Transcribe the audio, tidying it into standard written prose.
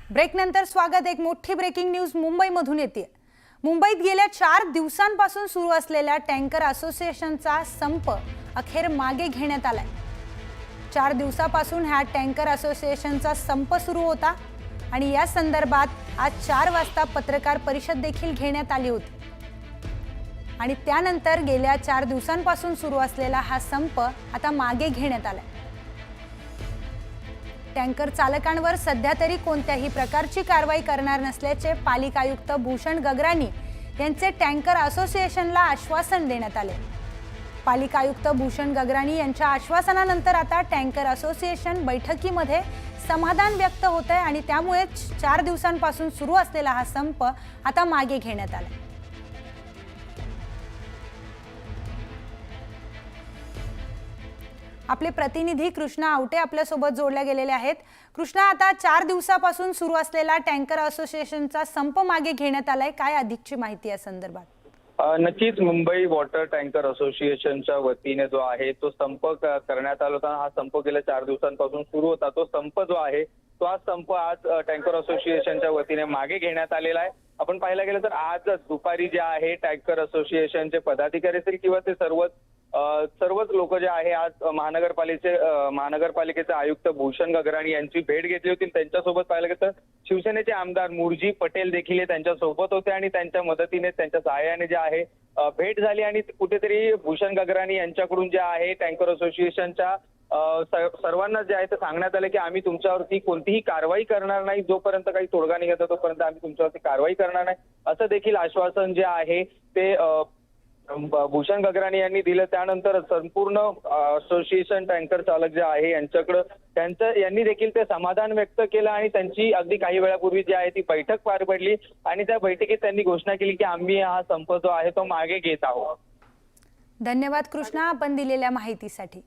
Break नंतर स्वागत। एक मोठी ब्रेकिंग न्यूज मुंबईमधून येते। मुंबईत गेल्या 4 दिवसांपासून सुरू असलेल्या टँकर असोसिएशनचा संप अखेर मागे घेण्यात आलाय। 4 दिवसापासून ह्या टँकर असोसिएशनचा संप सुरू होता आणि या संदर्भात आज 4 वाजता पत्रकार परिषद देखील घेण्यात आली होती आणि त्यानंतर गेल्या 4 दिवसांपासून सुरू असलेला हा संप आता मागे घेण्यात आलाय। टँकर चालकांवर सध्या तरी कोणत्याही प्रकारची कारवाई करणार नसल्याचे पालिका आयुक्त भूषण गगराणी यांचे टँकर असोसिएशनला आश्वासन देण्यात आले। पालिका आयुक्त भूषण गगराणी यांच्या आश्वासनानंतर आता टँकर असोसिएशन बैठकीमध्ये समाधान व्यक्त होत आहे आणि त्यामुळे 4 दिवसांपासून सुरू असलेला हा संप आता मागे घेण्यात आला। आपले प्रतिनिधी कृष्णा आवटे आपल्या सोबत जोडले गेलेले आहेत। कृष्णा, आता 4 दिवसापासून सुरू असलेला टँकर असोसिएशनचा संप मागे घेण्यात आलाय, काय अधिकची माहिती या संदर्भात? नक्कीच मुंबई वॉटर टँकर असोसिएशनच्या वतीने जो आहे तो संप करण्यात आला होता। हा संप गेल्या 4 दिवसांपासून सुरू होता। तो संप जो आहे तो आज संप आज टँकर असोसिएशनच्या वतीने मागे घेण्यात आलेला आहे। आपण पाहायला गेलं तर आज दुपारी जे आहे टँकर असोसिएशनचे पदाधिकारी असतील किंवा ते सर्वच लोक जे आहे आज महानगरपालिकेचे आयुक्त भूषण गगराणी यांची भेट घेतली होती। त्यांच्यासोबत पाहायला गेलं तर शिवसेनेचे आमदार मुरजी पटेल देखील त्यांच्या सोबत होते आणि त्यांच्या मदतीने त्यांच्या सहाय्याने जे आहे भेट झाली आणि कुठेतरी भूषण गगराणी यांच्याकडून जे आहे टँकर असोसिएशनच्या सर्वांना जे आहे ते सांगण्यात आलं की आम्ही तुमच्यावरती कोणतीही कारवाई करणार नाही, जोपर्यंत काही तोडगा निघत तोपर्यंत आम्ही तुमच्यावरती कारवाई करणार नाही, असं देखील आश्वासन जे आहे ते भूषण गगराणी यांनी दिलं। त्यानंतर संपूर्ण असोसिएशन टँकर चालक जे आहे यांनी देखील ते समाधान व्यक्त केलं आणि त्यांची अगदी काही वेळापूर्वी जी आहे ती बैठक पार पडली आणि त्या बैठकीत त्यांनी घोषणा केली की आम्ही हा संप जो आहे तो मागे घेत आहोत। धन्यवाद कृष्णा, आपण दिलेल्या माहितीसाठी।